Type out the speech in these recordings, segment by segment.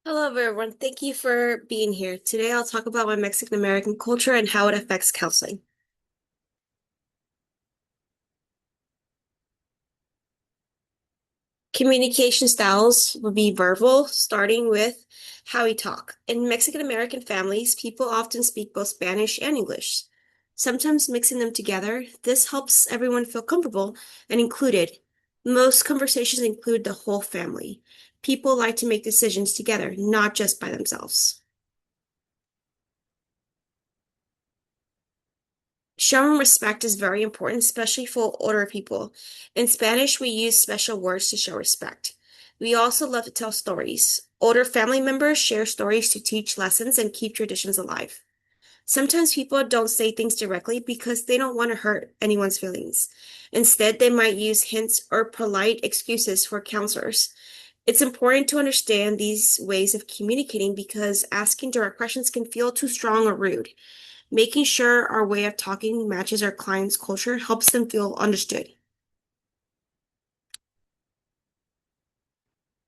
Hello, everyone. Thank you for being here. Today, I'll talk about my Mexican American culture and how it affects counseling. Communication styles would be verbal, starting with how we talk. In Mexican American families, people often speak both Spanish and English, sometimes mixing them together. This helps everyone feel comfortable and included. Most conversations include the whole family. People like to make decisions together, not just by themselves. Showing respect is very important, especially for older people. In Spanish, we use special words to show respect. We also love to tell stories. Older family members share stories to teach lessons and keep traditions alive. Sometimes people don't say things directly because they don't want to hurt anyone's feelings. Instead, they might use hints or polite excuses for counselors. It's important to understand these ways of communicating because asking direct questions can feel too strong or rude. Making sure our way of talking matches our client's culture helps them feel understood.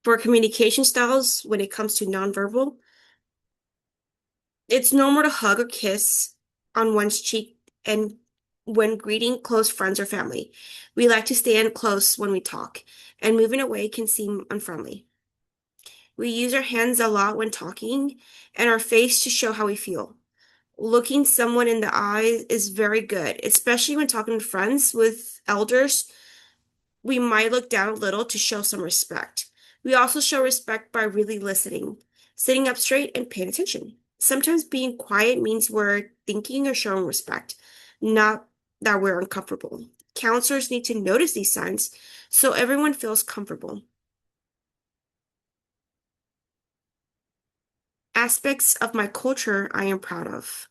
For communication styles, when it comes to nonverbal, it's normal to hug or kiss on one's cheek and when greeting close friends or family. We like to stand close when we talk, and moving away can seem unfriendly. We use our hands a lot when talking and our face to show how we feel. Looking someone in the eye is very good, especially when talking to friends with elders. We might look down a little to show some respect. We also show respect by really listening, sitting up straight, and paying attention. Sometimes being quiet means we're thinking or showing respect, not that we're uncomfortable. Counselors need to notice these signs so everyone feels comfortable. Aspects of my culture I am proud of.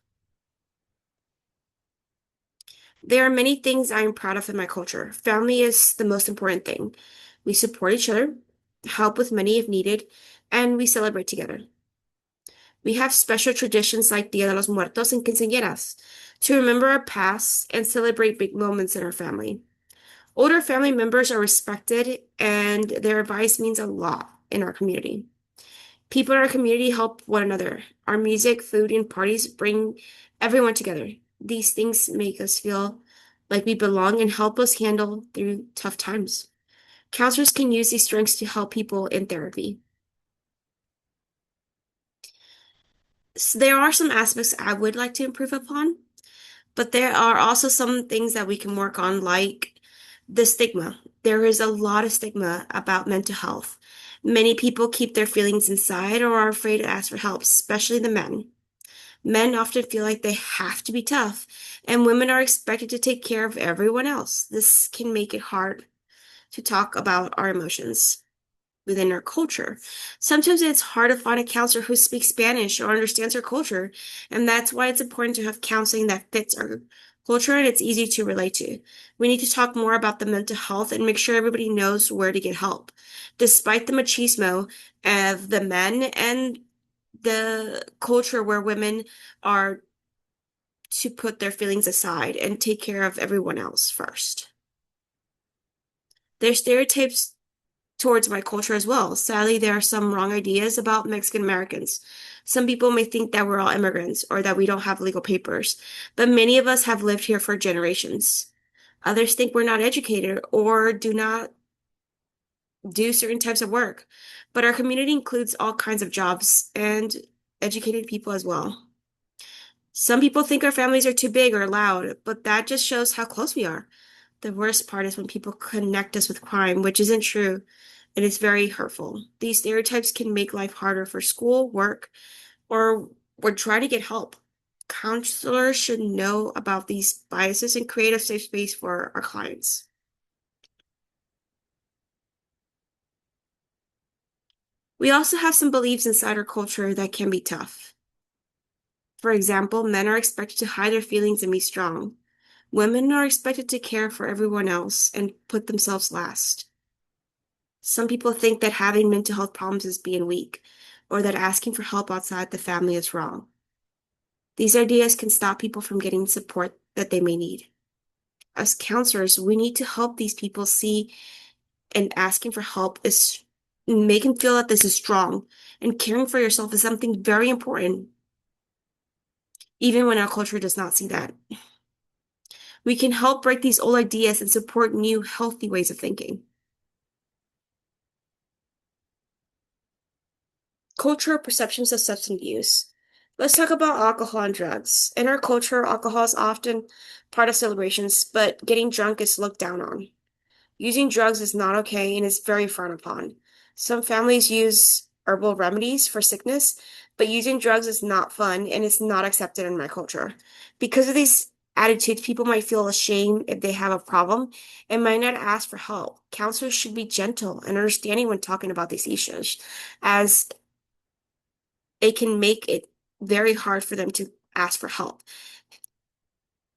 There are many things I am proud of in my culture. Family is the most important thing. We support each other, help with money if needed, and we celebrate together. We have special traditions like Dia de los Muertos and quinceañeras to remember our past and celebrate big moments in our family. Older family members are respected, and their advice means a lot in our community. People in our community help one another. Our music, food, and parties bring everyone together. These things make us feel like we belong and help us handle through tough times. Counselors can use these strengths to help people in therapy. There are some aspects I would like to improve upon. But there are also some things that we can work on, like the stigma. There is a lot of stigma about mental health. Many people keep their feelings inside or are afraid to ask for help, especially the men. Men often feel like they have to be tough, and women are expected to take care of everyone else. This can make it hard to talk about our emotions within our culture. Sometimes it's hard to find a counselor who speaks Spanish or understands our culture, and that's why it's important to have counseling that fits our culture and it's easy to relate to. We need to talk more about the mental health and make sure everybody knows where to get help. Despite the machismo of the men and the culture where women are to put their feelings aside and take care of everyone else first. There's stereotypes towards my culture as well. Sadly, there are some wrong ideas about Mexican Americans. Some people may think that we're all immigrants or that we don't have legal papers, but many of us have lived here for generations. Others think we're not educated or do not do certain types of work. But our community includes all kinds of jobs and educated people as well. Some people think our families are too big or loud, but that just shows how close we are. The worst part is when people connect us with crime, which isn't true, and it's very hurtful. These stereotypes can make life harder for school, work, or we're trying to get help. Counselors should know about these biases and create a safe space for our clients. We also have some beliefs inside our culture that can be tough. For example, men are expected to hide their feelings and be strong. Women are expected to care for everyone else and put themselves last. Some people think that having mental health problems is being weak, or that asking for help outside the family is wrong. These ideas can stop people from getting support that they may need. As counselors, we need to help these people see and asking for help is make him feel that this is strong and caring for yourself is something very important, even when our culture does not see that. We can help break these old ideas and support new, healthy ways of thinking. Cultural perceptions of substance use. Let's talk about alcohol and drugs. In our culture, alcohol is often part of celebrations, but getting drunk is looked down on. Using drugs is not okay and is very frowned upon. Some families use herbal remedies for sickness, but using drugs is not fun and it's not accepted in my culture. Because of these attitudes, people might feel ashamed if they have a problem and might not ask for help. Counselors should be gentle and understanding when talking about these issues, as it can make it very hard for them to ask for help.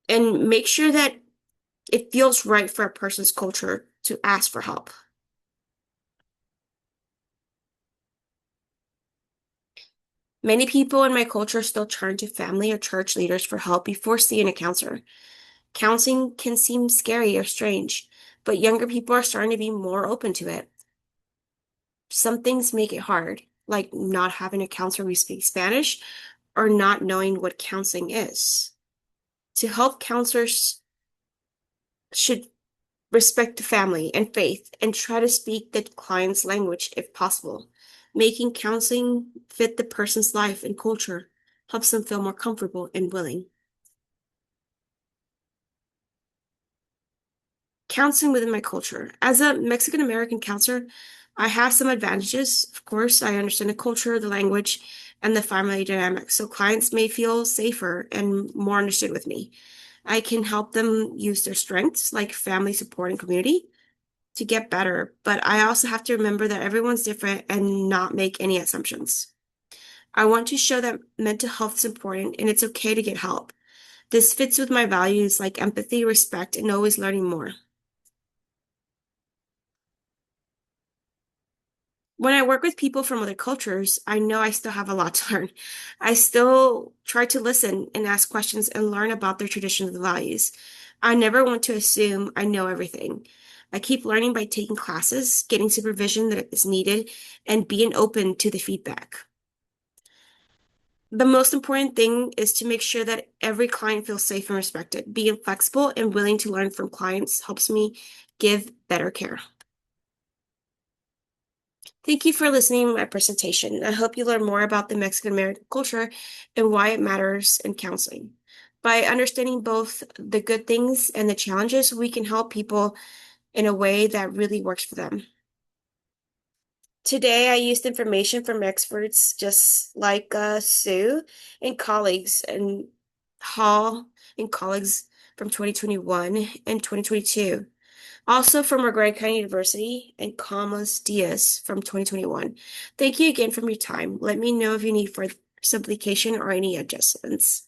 And make sure that it feels right for a person's culture to ask for help. Many people in my culture still turn to family or church leaders for help before seeing a counselor. Counseling can seem scary or strange, but younger people are starting to be more open to it. Some things make it hard, like not having a counselor who speaks Spanish or not knowing what counseling is. To help, counselors should respect the family and faith and try to speak the client's language if possible. Making counseling fit the person's life and culture helps them feel more comfortable and willing. Counseling within my culture. As a Mexican American counselor, I have some advantages. Of course, I understand the culture, the language, and the family dynamics, so clients may feel safer and more understood with me. I can help them use their strengths, like family support and community, to get better, but I also have to remember that everyone's different and not make any assumptions. I want to show that mental health is important and it's okay to get help. This fits with my values like empathy, respect, and always learning more. When I work with people from other cultures, I know I still have a lot to learn. I still try to listen and ask questions and learn about their traditions and values. I never want to assume I know everything. I keep learning by taking classes, getting supervision that is needed, and being open to the feedback. The most important thing is to make sure that every client feels safe and respected. Being flexible and willing to learn from clients helps me give better care. Thank you for listening to my presentation. I hope you learn more about the Mexican American culture and why it matters in counseling. By understanding both the good things and the challenges, we can help people in a way that really works for them. Today, I used information from experts just like Sue and colleagues and Hall and colleagues from 2021 and 2022. Also from Margaret County University and Camas Diaz from 2021. Thank you again for your time. Let me know if you need further supplication or any adjustments.